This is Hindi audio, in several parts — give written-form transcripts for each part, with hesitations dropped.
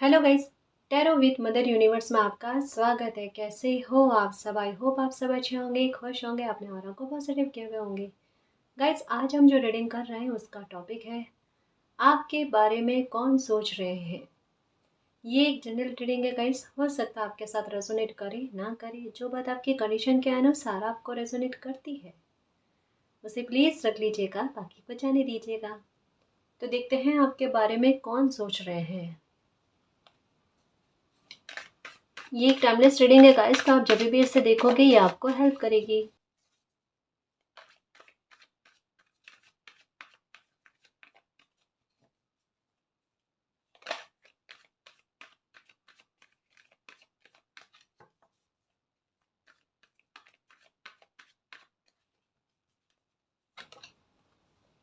Hello guys. Tarot with mother universe में आपका स्वागत है। कैसे हो आप सब? आई होप आप सब अच्छे होंगे, खुश होंगे, अपने औरों को पॉजिटिव किए हुए होंगे। गाइस, आज हम जो रीडिंग कर रहे हैं उसका टॉपिक है आपके बारे में कौन सोच रहे हैं। ये एक जनरल रीडिंग है गाइस। हो सकता है आपके साथ रेजोनेट करे ना करे, जो बात आपकी कंडीशन के अनुसार आपको रेजोनेट करती है उसे प्लीज़ रख लीजिएगा, बाकी को जाने दीजिएगा। तो देखते हैं आपके बारे में कौन सोच रहे हैं। ये एक टाइमलेस रीडिंग है गाइस, तो आप जब भी इसे देखोगे ये आपको हेल्प करेगी।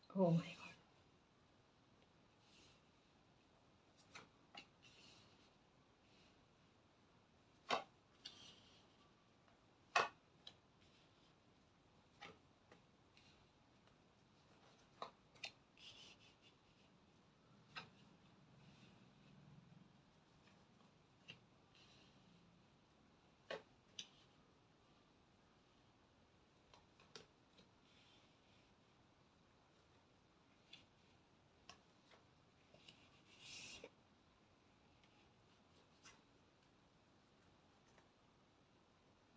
Oh my God.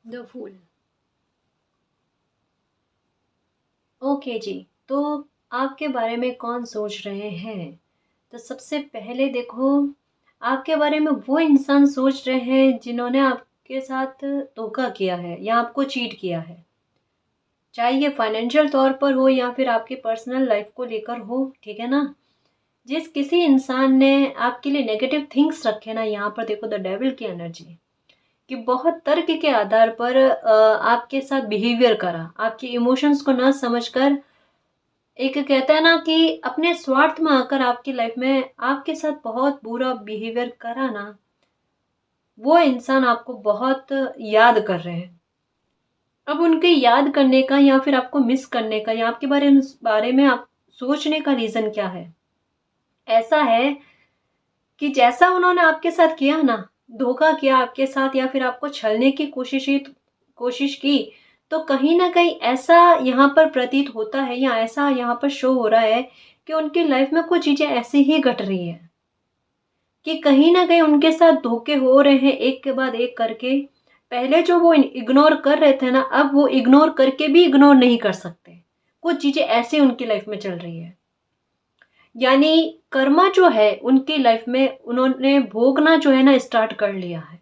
The fool. Okay जी। तो आपके बारे में कौन सोच रहे हैं? तो सबसे पहले देखो, आपके बारे में वो इंसान सोच रहे हैं जिन्होंने आपके साथ धोखा किया है या आपको चीट किया है। चाहे ये फाइनेंशियल तौर पर हो या फिर आपकी पर्सनल लाइफ को लेकर हो, ठीक है ना। जिस किसी इंसान ने आपके लिए नेगेटिव थिंग्स रखे ना, यहाँ पर देखो द डेविल की एनर्जी कि बहुत तर्क के आधार पर आपके साथ बिहेवियर करा, आपके इमोशंस को ना समझकर, एक कहता है ना कि अपने स्वार्थ में आकर आपकी लाइफ में आपके साथ बहुत बुरा बिहेवियर करा ना, वो इंसान आपको बहुत याद कर रहे हैं। अब उनके याद करने का या फिर आपको मिस करने का या आपके बारे में आप सोचने का रीजन क्या है? ऐसा है कि जैसा उन्होंने आपके साथ किया ना, धोखा किया आपके साथ या फिर आपको छलने की कोशिश की, तो कहीं ना कहीं ऐसा यहाँ पर प्रतीत होता है या ऐसा यहाँ पर शो हो रहा है कि उनकी लाइफ में कुछ चीजें ऐसी ही घट रही है कि कहीं ना कहीं उनके साथ धोखे हो रहे हैं एक के बाद एक करके। पहले जो वो इग्नोर कर रहे थे ना, अब वो इग्नोर करके भी इग्नोर नहीं कर सकते। कुछ चीजें ऐसी उनकी लाइफ में चल रही है, यानी कर्मा जो है उनकी लाइफ में उन्होंने भोगना जो है ना स्टार्ट कर लिया है।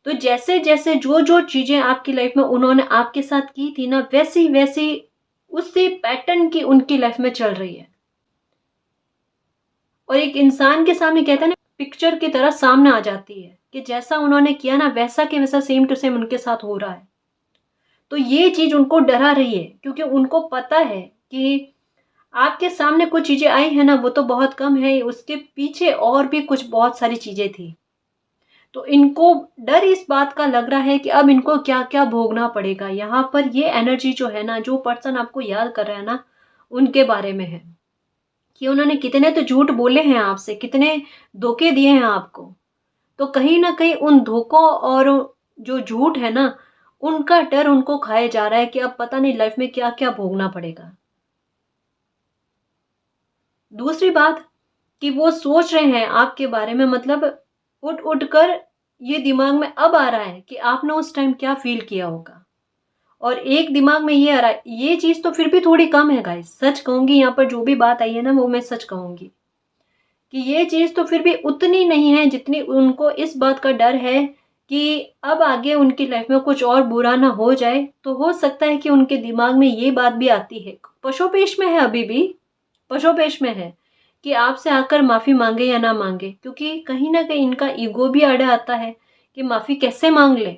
तो जैसे जैसे जो जो चीजें आपकी लाइफ में उन्होंने आपके साथ की थी ना, वैसी वैसी उसी पैटर्न की उनकी लाइफ में चल रही है। और एक इंसान के सामने कहता है ना, पिक्चर की तरह सामने आ जाती है कि जैसा उन्होंने किया ना वैसा के वैसा सेम टू सेम उनके साथ हो रहा है। तो ये चीज उनको डरा रही है, क्योंकि उनको पता है कि आपके सामने कुछ चीजें आई है ना, वो तो बहुत कम है, उसके पीछे और भी कुछ बहुत सारी चीजें थी। तो इनको डर इस बात का लग रहा है कि अब इनको क्या क्या भोगना पड़ेगा। यहाँ पर ये एनर्जी जो है ना, जो पर्सन आपको याद कर रहा है ना, उनके बारे में है कि उन्होंने कितने तो झूठ बोले हैं आपसे, कितने धोखे दिए हैं आपको। तो कहीं ना कहीं उन धोखों और जो झूठ है ना, उनका डर उनको खाया जा रहा है कि अब पता नहीं लाइफ में क्या क्या भोगना पड़ेगा। दूसरी बात कि वो सोच रहे हैं आपके बारे में, मतलब उठ उठ कर ये दिमाग में अब आ रहा है कि आपने उस टाइम क्या फील किया होगा। और एक दिमाग में ये आ रहा है, ये चीज तो फिर भी थोड़ी कम है गाइस, सच कहूंगी, यहाँ पर जो भी बात आई है ना वो मैं सच कहूंगी कि ये चीज तो फिर भी उतनी नहीं है जितनी उनको इस बात का डर है कि अब आगे उनकी लाइफ में कुछ और बुरा ना हो जाए। तो हो सकता है कि उनके दिमाग में ये बात भी आती है, पशोपेश में है, अभी भी पशोपेश में है कि आपसे आकर माफी मांगे या ना मांगे, क्योंकि कहीं ना कहीं इनका ईगो भी अड़े आता है कि माफी कैसे मांग ले।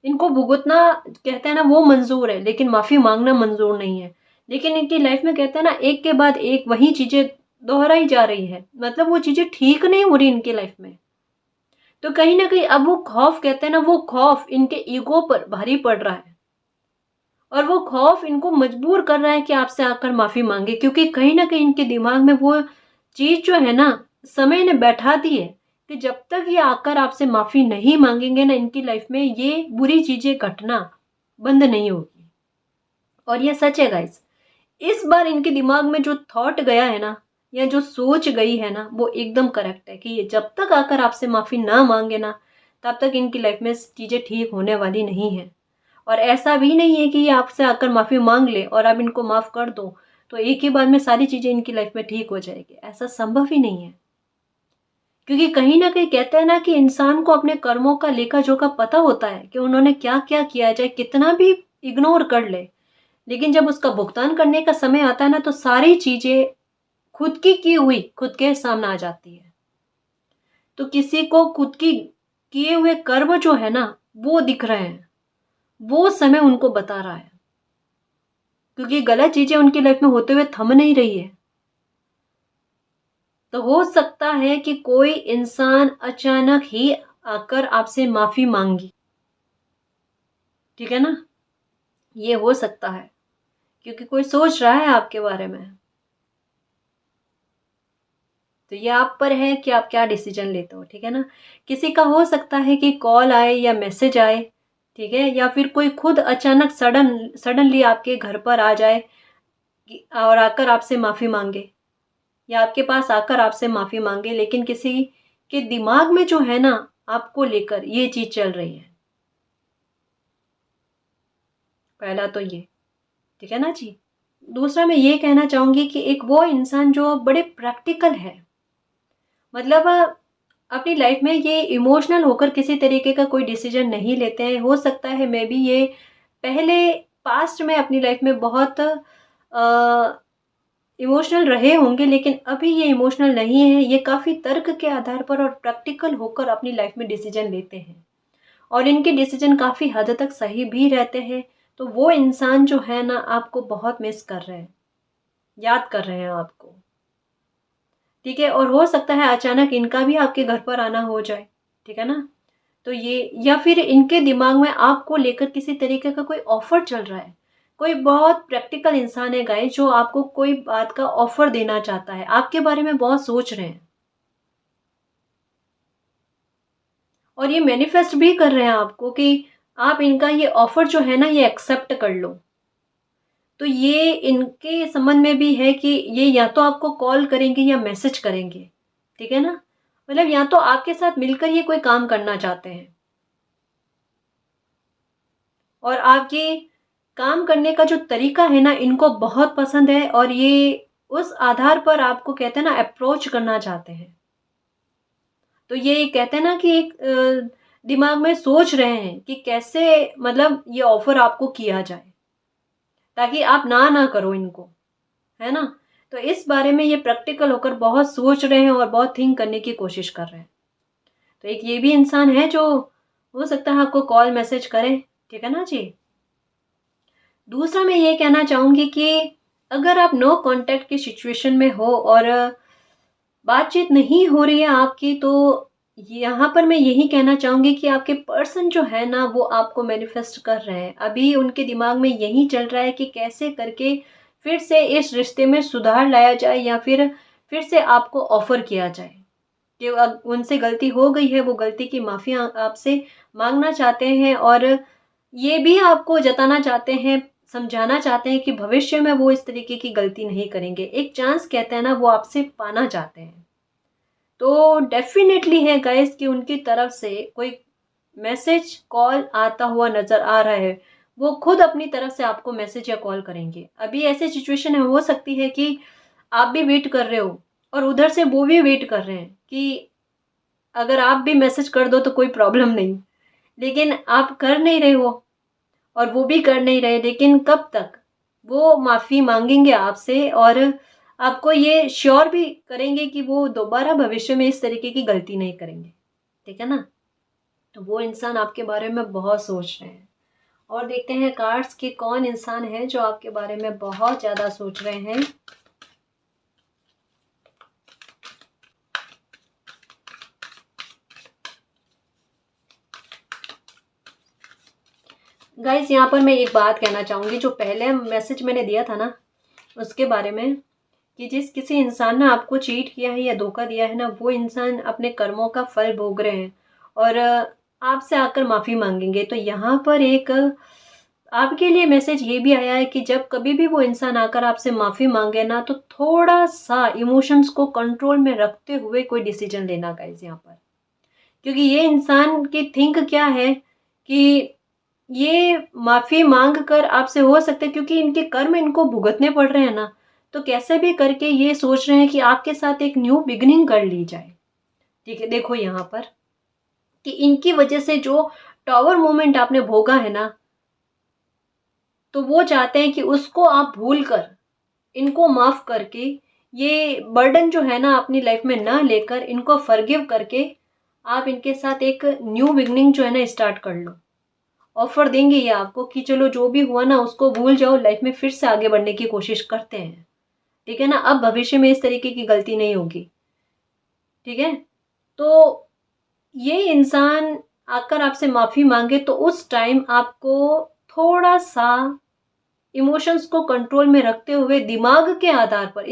इनको भुगतना कहते हैं ना वो मंजूर है, लेकिन माफी मांगना मंजूर नहीं है। लेकिन इनकी लाइफ में कहते हैं ना, एक के बाद एक वही चीजें दोहराई जा रही है, मतलब वो चीजें ठीक नहीं हो रही इनकी लाइफ में। तो कहीं ना कहीं अब वो खौफ, कहते हैं ना, वो खौफ इनके ईगो पर भारी पड़ रहा है और वो खौफ इनको मजबूर कर रहा है कि आपसे आकर माफी मांगे, क्योंकि कहीं ना कहीं इनके दिमाग में वो चीज जो है ना, समय ने बैठा दी है कि जब तक ये आकर आपसे माफ़ी नहीं मांगेंगे ना, इनकी लाइफ में ये बुरी चीज़ें घटना बंद नहीं होगी। और ये सच है गाइस। इस बार इनके दिमाग में जो थॉट गया है ना, या जो सोच गई है ना, वो एकदम करेक्ट है कि ये जब तक आकर आपसे माफ़ी ना मांगे ना, तब तक इनकी लाइफ में चीज़ें ठीक होने वाली नहीं है। और ऐसा भी नहीं है कि ये आपसे आकर माफ़ी मांग ले और आप इनको माफ़ कर दो तो एक ही बार में सारी चीज़ें इनकी लाइफ में ठीक हो जाएगी। ऐसा संभव ही नहीं है। क्योंकि कहीं न कहीं कहते हैं ना कि इंसान को अपने कर्मों का लेखा-जोखा पता होता है कि उन्होंने क्या-क्या किया है, चाहे कितना भी इग्नोर कर ले, लेकिन जब उसका भुगतान करने का समय आता है ना, तो सारी चीज़ें खुद की हुई खुद के सामने आ जाती है। तो किसी को खुद की किए हुए कर्म जो है ना, वो दिख रहे हैं, वो समय उनको बता रहा है। क्योंकि गलत चीज़ें उनकी लाइफ में होते हुए थम नहीं रही है। तो हो सकता है कि कोई इंसान अचानक ही आकर आपसे माफ़ी माँगी, ठीक है ना? ये हो सकता है, क्योंकि कोई सोच रहा है आपके बारे में। तो ये आप पर है कि आप क्या डिसीजन लेते हो, ठीक है ना? किसी का हो सकता है कि कॉल आए या मैसेज आए, ठीक है? या फिर कोई खुद अचानक सडनली आपके घर पर आ जाए कि और आकर आपसे माफ़ी माँगे, या आपके पास आकर आपसे माफ़ी माँगे, लेकिन किसी के दिमाग में जो है ना, आपको लेकर ये चीज़ चल रही है। पहला तो ये, ठीक है ना जी? दूसरा मैं ये कहना चाहूँगी कि एक वो इंसान जो बड़े प्रैक्टिकल है, मतलब अपनी लाइफ में ये इमोशनल होकर किसी तरीके का कोई डिसीजन नहीं लेते हैं। हो सकता है मे बी ये पहले पास्ट में अपनी लाइफ में बहुत इमोशनल रहे होंगे, लेकिन अभी ये इमोशनल नहीं है। ये काफ़ी तर्क के आधार पर और प्रैक्टिकल होकर अपनी लाइफ में डिसीजन लेते हैं, और इनके डिसीजन काफ़ी हद तक सही भी रहते हैं। तो वो इंसान जो है ना, आपको बहुत मिस कर रहे हैं, याद कर रहे हैं आपको, ठीक है? और हो सकता है अचानक इनका भी आपके घर पर आना हो जाए, ठीक है ना? तो ये, या फिर इनके दिमाग में आपको लेकर किसी तरीके का कोई ऑफ़र चल रहा है। कोई बहुत प्रैक्टिकल इंसान है गाइस, जो आपको कोई बात का ऑफ़र देना चाहता है, आपके बारे में बहुत सोच रहे हैं। और ये मैनिफेस्ट भी कर रहे हैं आपको कि आप इनका ये ऑफ़र जो है ना, ये एक्सेप्ट कर लो। तो ये इनके संबंध में भी है कि ये या तो आपको कॉल करेंगे या मैसेज करेंगे, ठीक है ना? मतलब या तो आपके साथ मिलकर ये कोई काम करना चाहते हैं, और आप ये काम करने का जो तरीका है ना, इनको बहुत पसंद है, और ये उस आधार पर आपको कहते हैं ना अप्रोच करना चाहते हैं। तो ये कहते हैं ना कि एक दिमाग में सोच रहे हैं कि कैसे, मतलब ये ऑफ़र आपको किया जाए, ताकि आप ना करो इनको, है ना? तो इस बारे में ये प्रैक्टिकल होकर बहुत सोच रहे हैं और बहुत थिंक करने की कोशिश कर रहे हैं। तो एक ये भी इंसान है जो हो सकता है आपको कॉल मैसेज करें, ठीक है ना जी? दूसरा मैं ये कहना चाहूँगी कि अगर आप नो कॉन्टैक्ट की सिचुएशन में हो और बातचीत नहीं हो रही है आपकी, तो यहाँ पर मैं यही कहना चाहूँगी कि आपके पर्सन जो है ना, वो आपको मैनिफेस्ट कर रहे हैं। अभी उनके दिमाग में यही चल रहा है कि कैसे करके फिर से इस रिश्ते में सुधार लाया जाए, या फिर से आपको ऑफ़र किया जाए कि अब उनसे गलती हो गई है, वो गलती की माफ़ी आपसे माँगना चाहते हैं, और ये भी आपको जताना चाहते हैं, समझाना चाहते हैं कि भविष्य में वो इस तरीके की गलती नहीं करेंगे। एक चांस कहते हैं ना, वो आपसे पाना चाहते हैं। तो डेफ़िनेटली है गाइस कि उनकी तरफ से कोई मैसेज, कॉल आता हुआ नज़र आ रहा है। वो खुद अपनी तरफ से आपको मैसेज या कॉल करेंगे। अभी ऐसी सिचुएशन हो सकती है कि आप भी वेट कर रहे हो और उधर से वो भी वेट कर रहे हैं कि अगर आप भी मैसेज कर दो तो कोई प्रॉब्लम नहीं। लेकिन आप कर नहीं रहे हो और वो भी कर नहीं रहे, लेकिन कब तक? वो माफ़ी माँगेंगे आपसे, और आपको ये श्योर भी करेंगे कि वो दोबारा भविष्य में इस तरीके की गलती नहीं करेंगे, ठीक है ना? तो वो इंसान आपके बारे में बहुत सोच रहे हैं। और देखते हैं कार्ड्स कि कौन इंसान है जो आपके बारे में बहुत ज़्यादा सोच रहे हैं। गाइस यहाँ पर मैं एक बात कहना चाहूँगी, जो पहले मैसेज मैंने दिया था ना, उसके बारे में, कि जिस किसी इंसान ने आपको चीट किया है या धोखा दिया है ना, वो इंसान अपने कर्मों का फल भोग रहे हैं और आपसे आकर माफ़ी माँगेंगे। तो यहाँ पर एक आपके लिए मैसेज ये भी आया है कि जब कभी भी वो इंसान आकर आपसे माफ़ी माँगे ना, तो थोड़ा-सा इमोशंस को कंट्रोल में रखते हुए कोई डिसीज़न लेना गाइज़ यहाँ पर। क्योंकि ये इंसान की थिंक क्या है कि ये माफ़ी माँग कर आपसे हो सकता है, क्योंकि इनके कर्म इनको भुगतने पड़ रहे हैं ना, तो कैसे भी करके ये सोच रहे हैं कि आपके साथ एक न्यू बिगिनिंग कर ली जाए। ठीक है, देखो यहाँ पर कि इनकी वजह से जो टॉवर मोमेंट आपने भोगा है ना, तो वो चाहते हैं कि उसको आप भूल कर, इनको माफ़ करके, ये बर्डन जो है ना अपनी लाइफ में ना लेकर, इनको फॉरगिव करके आप इनके साथ एक न्यू बिगिनिंग जो है ना स्टार्ट कर लो। ऑफर देंगे ये आपको कि चलो जो भी हुआ ना उसको भूल जाओ, लाइफ में फिर से आगे बढ़ने की कोशिश करते हैं। ठीक है ना, अब भविष्य में इस तरीके की गलती नहीं होगी। ठीक है, तो ये इंसान आकर आपसे माफ़ी मांगे तो उस टाइम आपको थोड़ा सा इमोशंस को कंट्रोल में रखते हुए दिमाग के आधार पर,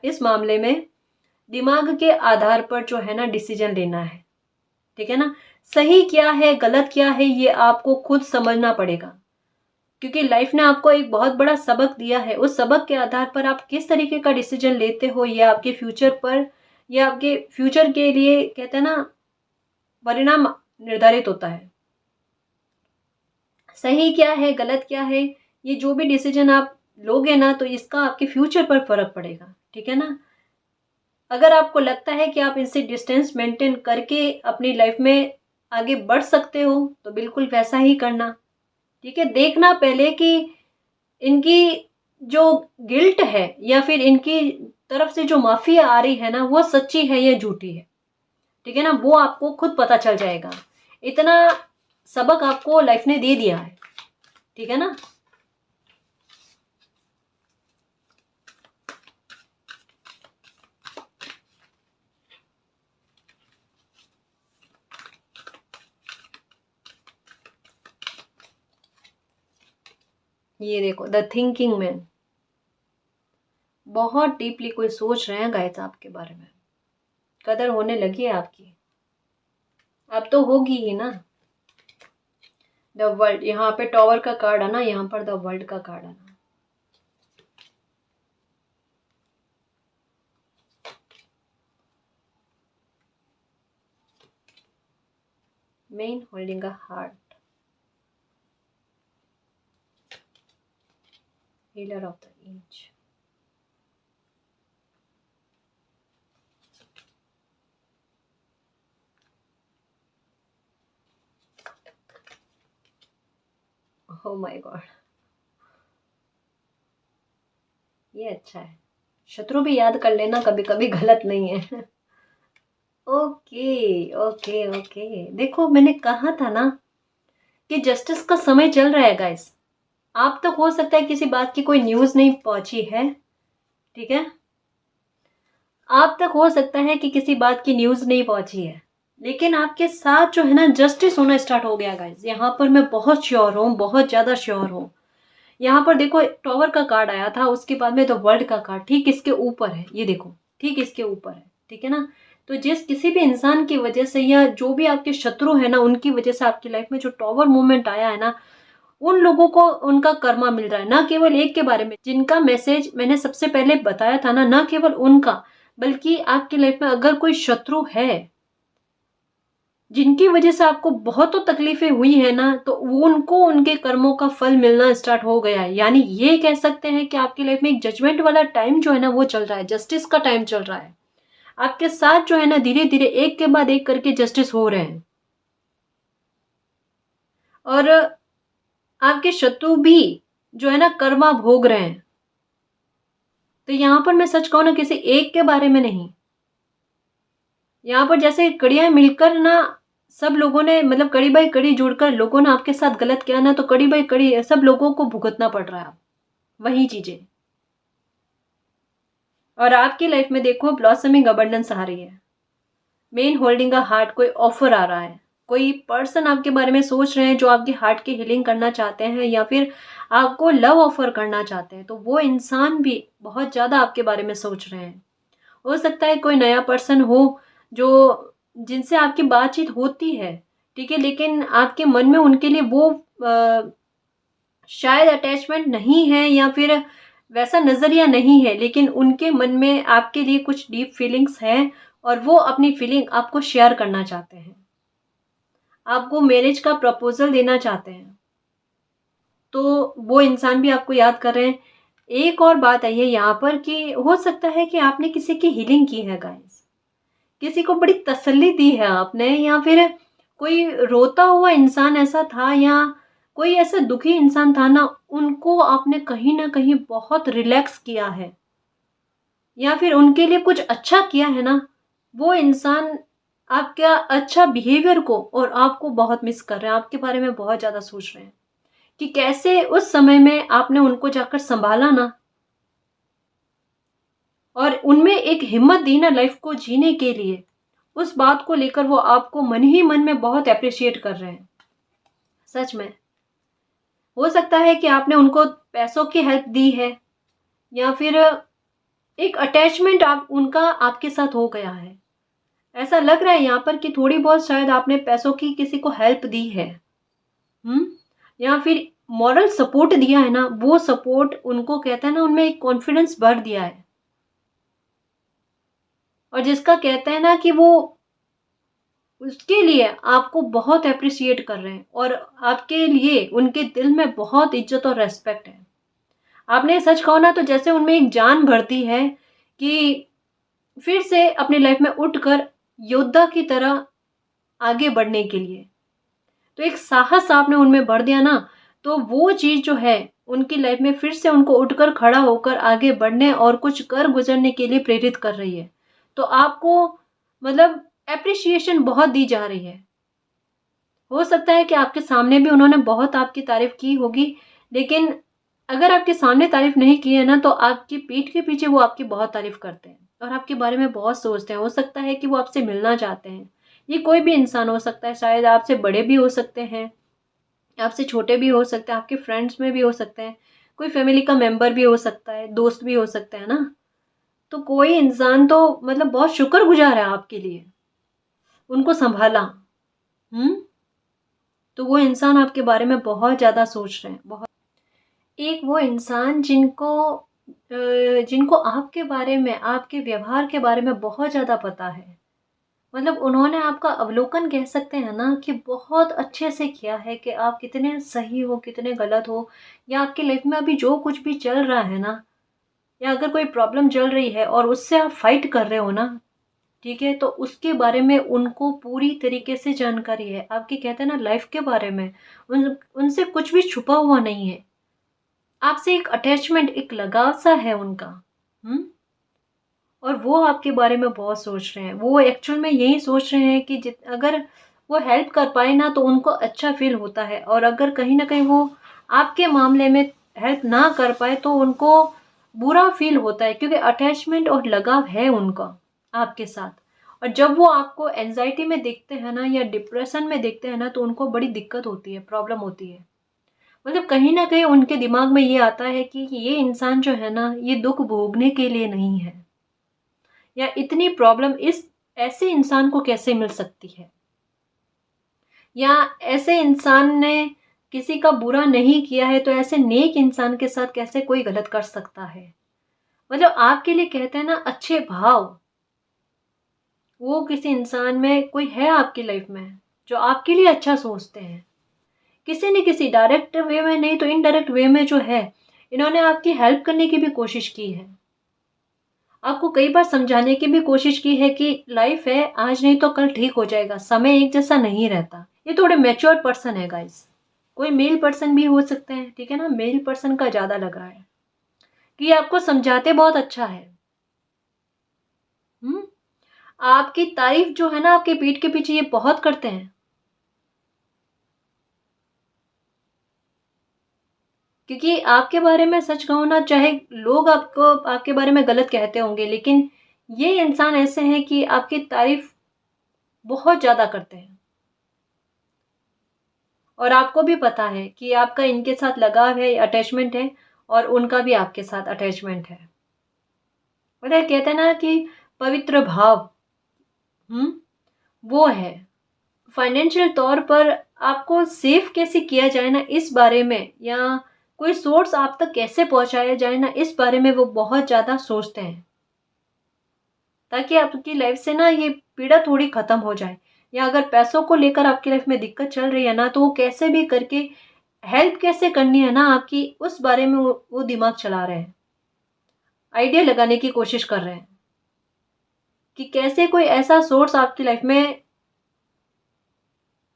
इस मामले में दिमाग के आधार पर जो है ना डिसीजन लेना है। ठीक है ना, सही क्या है गलत क्या है ये आपको खुद समझना पड़ेगा, क्योंकि लाइफ ने आपको एक बहुत बड़ा सबक दिया है। उस सबक के आधार पर आप किस तरीके का डिसीजन लेते हो, ये आपके फ्यूचर पर, या आपके फ्यूचर के लिए कहते हैं ना परिणाम निर्धारित होता है। सही क्या है गलत क्या है, ये जो भी डिसीजन आप लोगे ना, तो इसका आपके फ्यूचर पर फर्क पड़ेगा। ठीक है ना, अगर आपको लगता है कि आप इनसे डिस्टेंस मेंटेन करके अपनी लाइफ में आगे बढ़ सकते हो, तो बिल्कुल वैसा ही करना। ठीक है, देखना पहले कि इनकी जो गिल्ट है या फिर इनकी तरफ से जो माफी आ रही है ना, वो सच्ची है या झूठी है। ठीक है ना, वो आपको खुद पता चल जाएगा। इतना सबक आपको लाइफ ने दे दिया है। ठीक है ना, ये देखो द थिंकिंग मैन, बहुत डीपली कोई सोच रहे हैं गाइस आपके बारे में। कदर होने लगी है आपकी, अब तो होगी ही ना। द वर्ल्ड, यहाँ पे टॉवर का कार्ड है ना, यहाँ पर द वर्ल्ड का कार्ड है ना। Men holding a heart, healer of the age. Oh my god, ये अच्छा है। शत्रु भी याद कर लेना कभी कभी, गलत नहीं है। ओके ओके ओके, देखो मैंने कहा था ना कि जस्टिस का समय चल रहा है गाइस। आप तक हो सकता है किसी बात की कोई न्यूज़ नहीं पहुंची है। ठीक है, आप तक हो सकता है कि किसी बात की न्यूज़ नहीं पहुंची है, लेकिन आपके साथ जो है ना जस्टिस होना स्टार्ट हो गया गाइस। यहाँ पर मैं बहुत श्योर हूँ, बहुत ज़्यादा श्योर हूँ। यहाँ पर देखो टॉवर का कार्ड आया था, उसके बाद में द वर्ल्ड का कार्ड ठीक इसके ऊपर है, ये देखो ठीक इसके ऊपर है। ठीक है ना, तो जिस किसी भी इंसान की वजह से या जो भी आपके शत्रु है ना, उनकी वजह से आपकी लाइफ में जो टॉवर मूवमेंट आया है ना, उन लोगों को उनका कर्मा मिल रहा है। ना केवल एक के बारे में जिनका मैसेज मैंने सबसे पहले बताया था ना केवल उनका, बल्कि आपकी लाइफ में अगर कोई शत्रु है जिनकी वजह से आपको बहुत तो तकलीफें हुई है ना, तो उनको उनके कर्मों का फल मिलना स्टार्ट हो गया है। यानी ये कह सकते हैं कि आपकी लाइफ में एक जजमेंट वाला टाइम जो है ना वो चल रहा है, जस्टिस का टाइम चल रहा है। आपके साथ जो है ना धीरे धीरे एक के बाद एक करके जस्टिस हो रहे हैं, और आपके शत्रु भी जो है ना कर्मा भोग रहे हैं। तो यहाँ पर मैं सच कहूँ ना, किसी एक के बारे में नहीं, यहाँ पर जैसे कड़ियां मिलकर ना, सब लोगों ने मतलब कड़ी बाई कड़ी जोड़कर लोगों ने आपके साथ गलत किया ना, तो कड़ी बाई कड़ी सब लोगों को भुगतना पड़ रहा है वही चीजें। और आपकी लाइफ में देखो ब्लॉसमिंग अबंडेंस आ रही है, मेन होल्डिंग का हार्ट, कोई ऑफर आ रहा है। कोई पर्सन आपके बारे में सोच रहे हैं जो आपकी हार्ट की हीलिंग करना चाहते हैं या फिर आपको लव ऑफर करना चाहते हैं, तो वो इंसान भी बहुत ज़्यादा आपके बारे में सोच रहे हैं। हो सकता है कोई नया पर्सन हो जो जिनसे आपकी बातचीत होती है, ठीक है, लेकिन आपके मन में उनके लिए वो शायद अटैचमेंट नहीं है या फिर वैसा नज़रिया नहीं है, लेकिन उनके मन में आपके लिए कुछ डीप फीलिंग्स हैं और वो अपनी फीलिंग आपको शेयर करना चाहते हैं, आपको मैरिज का प्रपोजल देना चाहते हैं। तो वो इंसान भी आपको याद कर रहे हैं। एक और बात आई है यहाँ पर कि हो सकता है कि आपने किसी की हीलिंग की है गाइस, किसी को बड़ी तसल्ली दी है आपने, या फिर कोई रोता हुआ इंसान ऐसा था या कोई ऐसा दुखी इंसान था ना, उनको आपने कहीं ना कहीं बहुत रिलैक्स किया है या फिर उनके लिए कुछ अच्छा किया है ना। वो इंसान आपका अच्छा बिहेवियर को और आपको बहुत मिस कर रहे हैं, आपके बारे में बहुत ज़्यादा सोच रहे हैं कि कैसे उस समय में आपने उनको जाकर संभाला ना, और उनमें एक हिम्मत दी ना लाइफ को जीने के लिए। उस बात को लेकर वो आपको मन ही मन में बहुत अप्रिशिएट कर रहे हैं। सच में हो सकता है कि आपने उनको पैसों की हेल्प दी है या फिर एक अटैचमेंट आप उनका आपके साथ हो गया है। ऐसा लग रहा है यहाँ पर कि थोड़ी बहुत शायद आपने पैसों की किसी को हेल्प दी है। या फिर मॉरल सपोर्ट दिया है ना, वो सपोर्ट उनको कहते हैं ना, उनमें एक कॉन्फिडेंस भर दिया है, और जिसका कहते हैं ना कि वो उसके लिए आपको बहुत अप्रिशिएट कर रहे हैं और आपके लिए उनके दिल में बहुत इज्जत और रेस्पेक्ट है। आपने सच कहो ना तो जैसे उनमें एक जान भरती है कि फिर से अपनी लाइफ में उठकर योद्धा की तरह आगे बढ़ने के लिए, तो एक साहस आपने उनमें भर दिया ना, तो वो चीज़ जो है उनकी लाइफ में फिर से उनको उठकर खड़ा होकर आगे बढ़ने और कुछ कर गुजरने के लिए प्रेरित कर रही है। तो आपको मतलब एप्रिसिएशन बहुत दी जा रही है। हो सकता है कि आपके सामने भी उन्होंने बहुत आपकी तारीफ की होगी, लेकिन अगर आपके सामने तारीफ नहीं की है ना, तो आपकी पीठ के पीछे वो आपकी बहुत तारीफ करते हैं और आपके बारे में बहुत सोचते हैं। हो सकता है कि वो आपसे मिलना चाहते हैं। ये कोई भी इंसान हो सकता है, शायद आपसे बड़े भी हो सकते हैं, आपसे छोटे भी हो सकते हैं, आपके फ्रेंड्स में भी हो सकते हैं, कोई फैमिली का मेंबर भी हो सकता है, दोस्त भी हो सकते हैं ना। तो कोई इंसान तो मतलब बहुत शुक्रगुजार है आपके लिए, उनको संभाला। हम्म तो वो इंसान आपके बारे में बहुत ज़्यादा सोच रहे हैं, बहुत। एक वो इंसान जिनको आपके बारे में, आपके व्यवहार के बारे में बहुत ज़्यादा पता है। मतलब उन्होंने आपका अवलोकन कह सकते हैं ना कि बहुत अच्छे से किया है कि आप कितने सही हो, कितने गलत हो, या आपकी लाइफ में अभी जो कुछ भी चल रहा है ना, या अगर कोई प्रॉब्लम चल रही है और उससे आप फाइट कर रहे हो ना, ठीक है, तो उसके बारे में उनको पूरी तरीके से जानकारी है। आपके कहते हैं ना लाइफ के बारे में उनसे कुछ भी छुपा हुआ नहीं है। आपसे एक अटैचमेंट, एक लगाव सा है उनका। हम्म और वो आपके बारे में बहुत सोच रहे हैं। वो एक्चुअल में यही सोच रहे हैं कि अगर वो हेल्प कर पाए ना तो उनको अच्छा फील होता है, और अगर कहीं ना कहीं वो आपके मामले में हेल्प ना कर पाए तो उनको बुरा फील होता है, क्योंकि अटैचमेंट और लगाव है उनका आपके साथ। और जब वो आपको एनजाइटी में देखते हैं ना या डिप्रेशन में देखते हैं ना, तो उनको बड़ी दिक्कत होती है, प्रॉब्लम होती है। मतलब कहीं ना कहीं उनके दिमाग में ये आता है कि ये इंसान जो है ना, ये दुख भोगने के लिए नहीं है, या इतनी प्रॉब्लम इस ऐसे इंसान को कैसे मिल सकती है, या ऐसे इंसान ने किसी का बुरा नहीं किया है तो ऐसे नेक इंसान के साथ कैसे कोई गलत कर सकता है। मतलब आपके लिए कहते हैं ना अच्छे भाव, वो किसी इंसान में कोई है आपकी लाइफ में जो आपके लिए अच्छा सोचते हैं। किसी न किसी डायरेक्ट वे में नहीं तो इनडायरेक्ट वे में जो है, इन्होंने आपकी हेल्प करने की भी कोशिश की है, आपको कई बार समझाने की भी कोशिश की है कि लाइफ है, आज नहीं तो कल ठीक हो जाएगा, समय एक जैसा नहीं रहता। ये थोड़े मैच्योर पर्सन है गाइस। कोई मेल पर्सन भी हो सकते हैं, ठीक है ना, मेल पर्सन का ज्यादा लग रहा है कि आपको समझाते बहुत अच्छा है। हम्म आपकी तारीफ जो है ना आपके पीठ के पीछे ये बहुत करते हैं, क्योंकि आपके बारे में सच कहूँ ना, चाहे लोग आपको आपके बारे में गलत कहते होंगे, लेकिन ये इंसान ऐसे हैं कि आपकी तारीफ बहुत ज्यादा करते हैं। और आपको भी पता है कि आपका इनके साथ लगाव है, अटैचमेंट है, और उनका भी आपके साथ अटैचमेंट है। मतलब कहते हैं ना कि पवित्र भाव, वो है। फाइनेंशियल तौर पर आपको सेफ कैसे किया जाए ना इस बारे में, या कोई सोर्स आप तक कैसे पहुंचाया जाए ना इस बारे में वो बहुत ज़्यादा सोचते हैं, ताकि आपकी लाइफ से ना ये पीड़ा थोड़ी ख़त्म हो जाए। या अगर पैसों को लेकर आपकी लाइफ में दिक्कत चल रही है ना, तो वो कैसे भी करके हेल्प कैसे करनी है ना आपकी, उस बारे में वो दिमाग चला रहे हैं, आइडिया लगाने की कोशिश कर रहे हैं कि कैसे कोई ऐसा सोर्स आपकी लाइफ में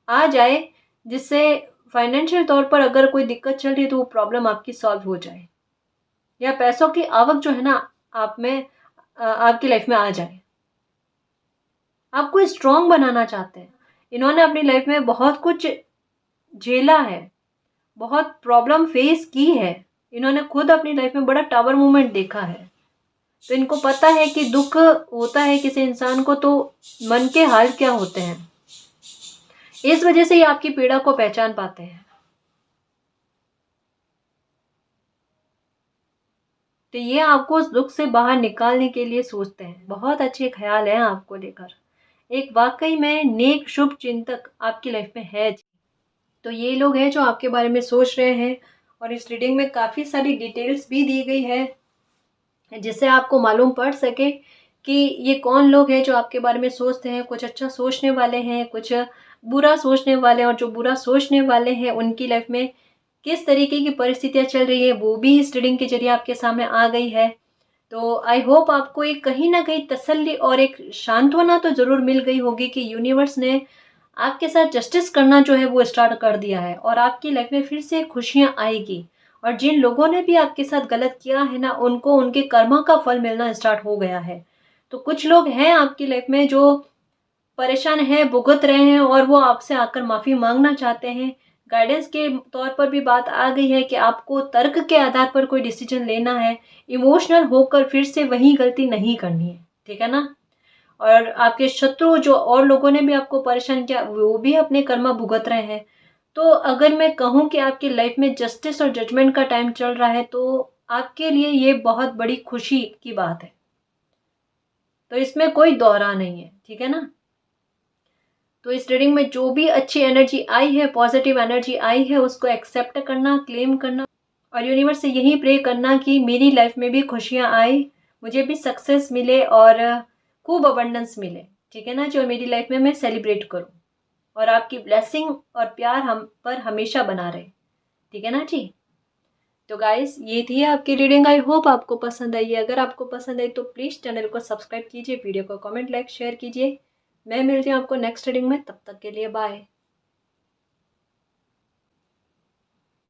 आ जाए जिससे फाइनेंशियल तौर पर अगर कोई दिक्कत चल रही है तो वो प्रॉब्लम आपकी सॉल्व हो जाए, या पैसों की आवक जो है ना आप में आपकी लाइफ में आ जाए। आपको स्ट्रांग बनाना चाहते हैं। इन्होंने अपनी लाइफ में बहुत कुछ झेला है, बहुत प्रॉब्लम फेस की है। इन्होंने खुद अपनी लाइफ में बड़ा टावर मूवमेंट देखा है, तो इनको पता है कि दुख होता है किसी इंसान को तो मन के हाल क्या होते हैं। इस वजह से ये आपकी पीड़ा को पहचान पाते हैं। तो ये आपको उस दुख से बाहर निकालने के लिए सोचते हैं। बहुत अच्छे ख्याल हैं आपको लेकर। एक वाकई में नेक शुभ चिंतक आपकी लाइफ में है। तो ये लोग हैं जो आपके बारे में सोच रहे हैं, और इस रीडिंग में काफ़ी सारी डिटेल्स भी दी गई है जिससे आपको मालूम पड़ सके कि ये कौन लोग हैं जो आपके बारे में सोचते हैं। कुछ अच्छा सोचने वाले हैं, कुछ बुरा सोचने वाले हैं, और जो बुरा सोचने वाले हैं उनकी लाइफ में किस तरीके की परिस्थितियाँ चल रही है वो भी इस रीडिंग के जरिए आपके सामने आ गई है। तो आई होप आपको एक कहीं ना कहीं तसल्ली और एक सांत्वना तो ज़रूर मिल गई होगी कि यूनिवर्स ने आपके साथ जस्टिस करना जो है वो स्टार्ट कर दिया है, और आपकी लाइफ में फिर से खुशियाँ आएगी। और जिन लोगों ने भी आपके साथ गलत किया है ना, उनको उनके कर्मा का फल मिलना स्टार्ट हो गया है। तो कुछ लोग हैं आपकी लाइफ में जो परेशान हैं, भुगत रहे हैं, और वो आपसे आकर माफ़ी मांगना चाहते हैं। गाइडेंस के तौर पर भी बात आ गई है कि आपको तर्क के आधार पर कोई डिसीजन लेना है, इमोशनल होकर फिर से वही गलती नहीं करनी है। ठीक है ना? और आपके शत्रु जो और लोगों ने भी आपको परेशान किया, वो भी अपने कर्म भुगत रहे हैं। तो अगर मैं कहूँ कि आपकी लाइफ में जस्टिस और जजमेंट का टाइम चल रहा है, तो आपके लिए ये बहुत बड़ी खुशी की बात है। तो इसमें कोई दौरा नहीं है। ठीक है ना? तो इस रीडिंग में जो भी अच्छी एनर्जी आई है, पॉजिटिव एनर्जी आई है, उसको एक्सेप्ट करना, क्लेम करना, और यूनिवर्स से यही प्रे करना कि मेरी लाइफ में भी खुशियाँ आए, मुझे भी सक्सेस मिले और खूब अबंडेंस मिले। ठीक है ना? जो मेरी लाइफ में मैं सेलिब्रेट करूँ, और आपकी ब्लेसिंग और प्यार हम पर हमेशा बना रहे। ठीक है ना जी? तो गाइस, ये थी आपकी रीडिंग। आई होप आपको पसंद आई है। अगर आपको पसंद आई तो प्लीज़ चैनल को सब्सक्राइब कीजिए, वीडियो को कमेंट लाइक शेयर कीजिए। मैं मिलती हूँ आपको नेक्स्ट रीडिंग में, तब तक के लिए बाय।